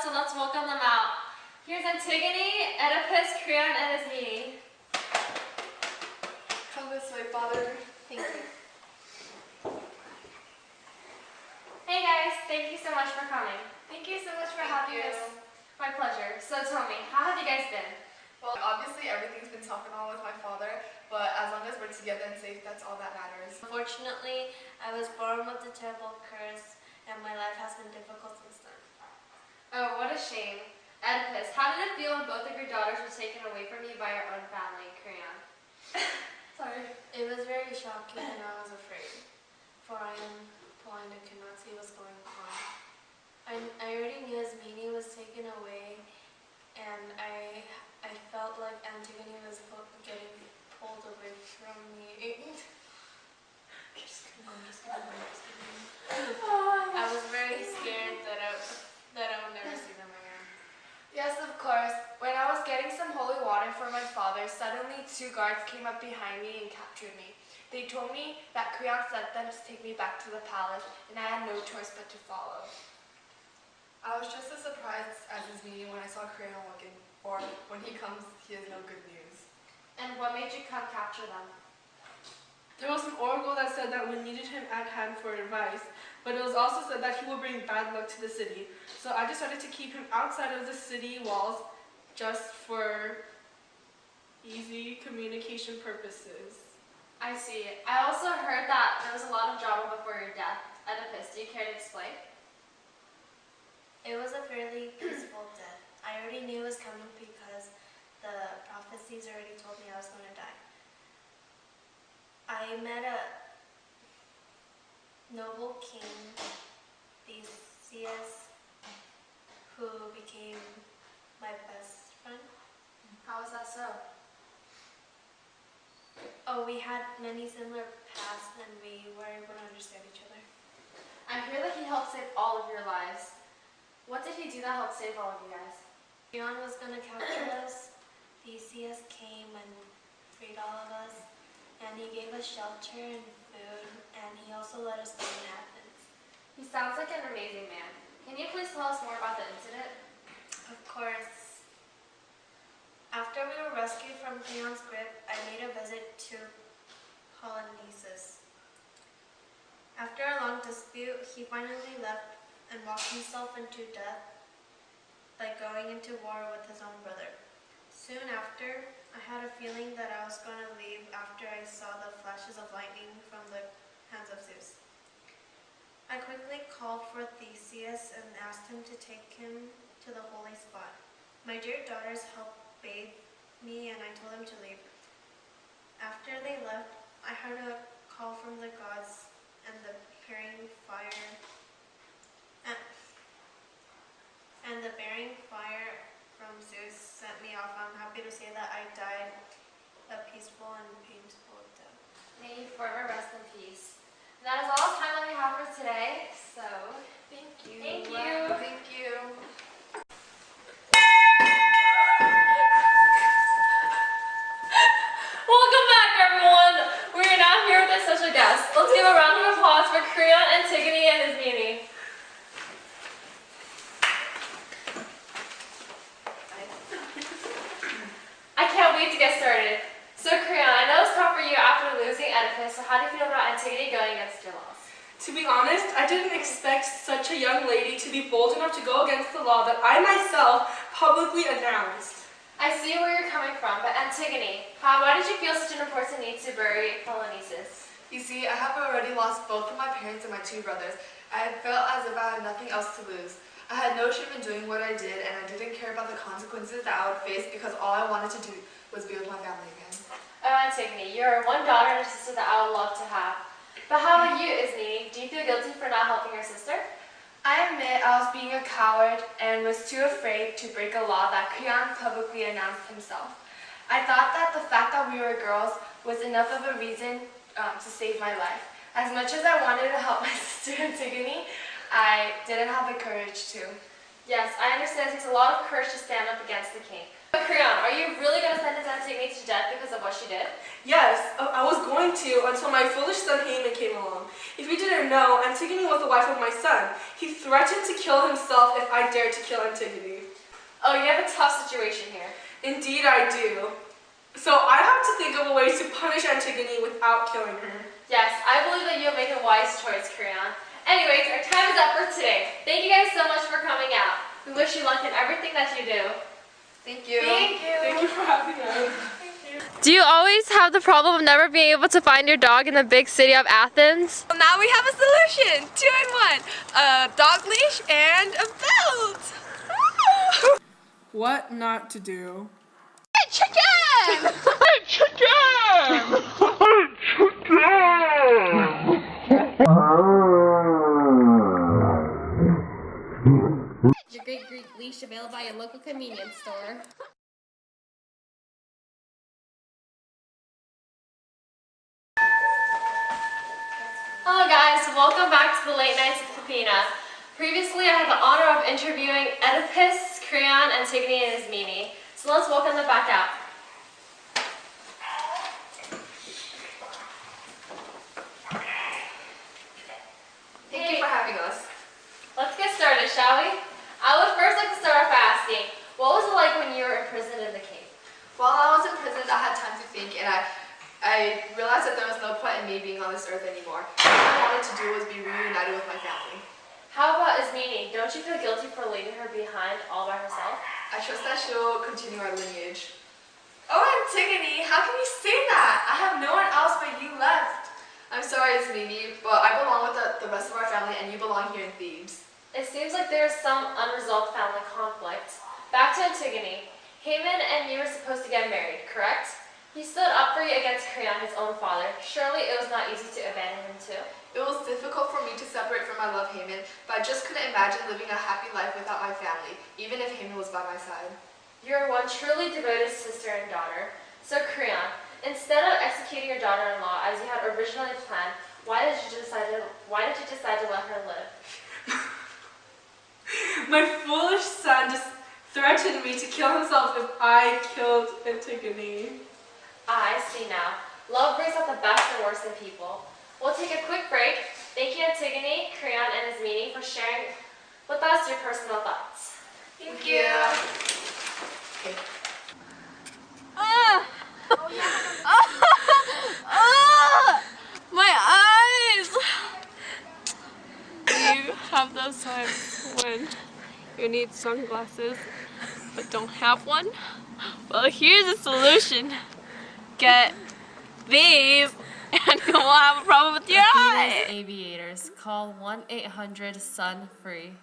so let's welcome them out. Here's Antigone, Oedipus, Creon, and Ismene. Come this way, Father. Thank you. Hey guys, thank you so much for coming. Thank you so much for having us. My pleasure. So tell me, how have you guys been? Well, obviously everything's been tough and all with my father, but as long as we're together and safe, that's all that matters. Unfortunately, I was born with a terrible curse, and my life has been difficult since then. Oh, what a shame. Oedipus, how did it feel when both of your daughters were taken away from you by your own family, Creon? Sorry. It was very shocking, and I was afraid, for I am blind and could not see what's going on. I already knew Ismene was taken away, and I felt like Antigone was getting pulled away from me. I'm just kidding. I was very scared that I would never see them again. Yes, of course. When I was getting some holy water for my father, suddenly 2 guards came up behind me and captured me. They told me that Creon sent them to take me back to the palace, and I had no choice but to follow. I was just as surprised as Ismene when I saw Creon walking, or when he comes, he has no good news. And what made you come capture them? There was an oracle that said that we needed him at hand for advice, but it was also said that he would bring bad luck to the city. So I decided to keep him outside of the city walls just for easy communication purposes. I see. I also heard that there was a lot of drama before your death. Oedipus, do you care to explain? It was a fairly peaceful death. I already knew it was coming because the prophecies already told me I was going to die. I met a noble king, Theseus, who became my best friend. How was that so? Oh, we had many similar pasts and we were able to understand each other. I hear that he helped save all of your lives. What did he do that helped save all of you guys? Creon was going to capture us. Theseus came and freed all of us. And he gave us shelter and food, and he also let us stay in Athens. He sounds like an amazing man. Can you please tell us more about the incident? Of course. After we were rescued from Creon's grip, I made a visit to Polynices. After a long dispute, he finally left and walked himself into death by going into war with his own brother. Soon after, I had a feeling that I was going to leave after I saw the flashes of lightning from the hands of Zeus. I quickly called for Theseus and asked him to take him to the holy spot. My dear daughters helped bathe me and I told them to leave. After they left, I heard a call from the gods and the bearing fire from Zeus sent me off. I'm happy to say that I died a peaceful and painful death. May you forever rest in peace. And that is all the time that we have for today, so Thank you. thank you. Thank you. Welcome back, everyone. We are now here with our special guest. Let's give a round of applause for Creon, Antigone, and Ismene. I can't wait to get started. So Creon, I know it's tough for you after losing Oedipus, so how do you feel about Antigone going against your laws? To be honest, I didn't expect such a young lady to be bold enough to go against the law that I myself publicly announced. I see where you're coming from, but Antigone, why did you feel such an important need to bury Polynices? You see, I have already lost both of my parents and my 2 brothers. I had felt as if I had nothing else to lose. I had no shame in doing what I did, and I didn't care about the consequences that I would face because all I wanted to do was be with my family again. Oh, Antigone, you're one daughter and a sister that I would love to have. But how about you, Ismene? Do you feel guilty for not helping your sister? I admit I was being a coward and was too afraid to break a law that Creon publicly announced himself. I thought that the fact that we were girls was enough of a reason to save my life. As much as I wanted to help my sister Antigone, I didn't have the courage to. Yes, I understand it takes a lot of courage to stand up against the king. But Creon, are you really going to sentence Antigone Antigone to death because of what she did? Yes, I was going to until my foolish son Haman came along. If you didn't know, Antigone was the wife of my son. He threatened to kill himself if I dared to kill Antigone. Oh, you have a tough situation here. Indeed I do. So I have to think of a way to punish Antigone without killing her. Yes, I believe that you'll make a wise choice, Creon. Anyways, our time is up for today. Thank you guys so much for coming out. We wish you luck in everything that you do. Thank you. Thank you. Thank you for having us. Do you always have the problem of never being able to find your dog in the big city of Athens? Well, now we have a solution. 2 in 1. A dog leash and a belt. What not to do? Chicken! Your great Greek leash available at your local convenience store. Hello guys, welcome back to the Late Nights with Athena. Previously I had the honor of interviewing Oedipus, Creon, Antigone, and his Mimi. So let's welcome them back out. Thank you for having us. Let's get started, shall we? I would first like to start off by asking, what was it like when you were imprisoned in the cave? While I was in prison, I had time to think, and I realized that there was no point in me being on this earth anymore. All I wanted to do was be reunited with my family. How about Ismene? Don't you feel guilty for leaving her behind all by herself? I trust that she'll continue our lineage. Oh, Antigone, how can you say that? I have no one else but you left. I'm sorry, Ismene, but I belong with the rest of our family, and you belong here in Thebes. It seems like there's some unresolved family conflict. Back to Antigone. Haman and you were supposed to get married, correct? He stood up for you against Creon, his own father. Surely it was not easy to abandon him too. It was difficult for me to separate from my love Haman, but I just couldn't imagine living a happy life without my family, even if Haman was by my side. You're one truly devoted sister and daughter. So Creon, instead of executing your daughter-in-law as you had originally planned, why did you decide to let her live? My foolish son just threatened me to kill himself if I killed Antigone. I see now. Love brings out the best and worst in people. We'll take a quick break. Thank you, Antigone, Creon, and Ismene for sharing with us your personal thoughts. Thank you. Okay. My eyes! You have those times when you need sunglasses but don't have one? Well, here's a solution. Get these and you won't have a problem with your eyes. Aviators, call 1-800-SUN-FREE.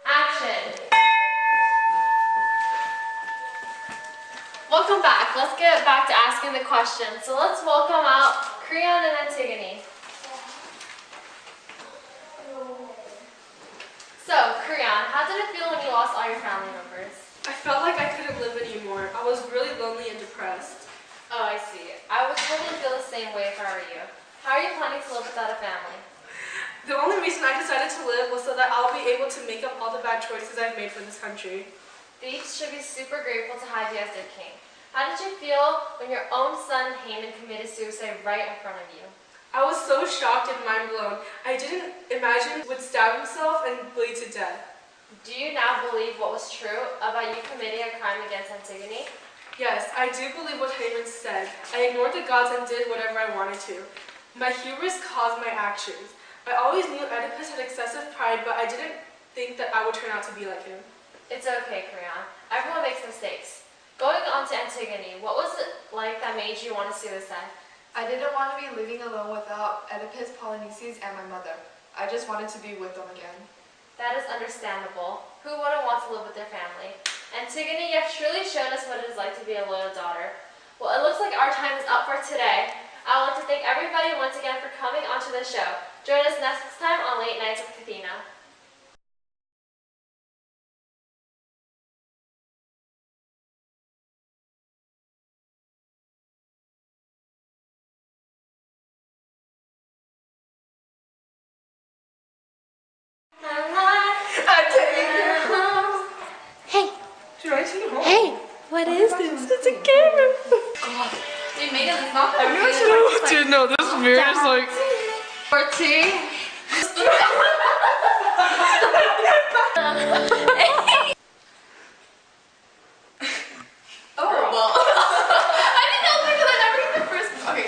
Action! Welcome back. Let's get back to asking the question. So let's welcome out Creon and Antigone. So, Creon, how did it feel when you lost all your family members? I felt like I couldn't live anymore. I was really lonely and depressed. Oh, I see. I would totally feel the same way if I were you. How are you planning to live without a family? The only reason I decided to live was so that I'll be able to make up all the bad choices I've made for this country. Thebes should be super grateful to have you as their king. How did you feel when your own son Haman committed suicide right in front of you? I was so shocked and mind blown. I didn't imagine he would stab himself and bleed to death. Do you now believe what was true about you committing a crime against Antigone? Yes, I do believe what Haman said. I ignored the gods and did whatever I wanted to. My hubris caused my actions. I always knew Oedipus had excessive pride, but I didn't think that I would turn out to be like him. It's okay, Creon. Everyone makes mistakes. Going on to Antigone, what was it like that made you want to suicide? I didn't want to be living alone without Oedipus, Polynices, and my mother. I just wanted to be with them again. That is understandable. Who wouldn't want to live with their family? Antigone, you have truly shown us what it is like to be a loyal daughter. Well, it looks like our time is up for today. I would like to thank everybody once again for coming onto the show. Join us next time on Late Nights with Athena. I take Megan, it's not that Everyone should like, dude, no, this mirror is like. or two. Oh, well. I didn't know because I never get the first. Okay.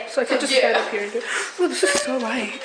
So I could just stand up here and do. Oh, this is so light.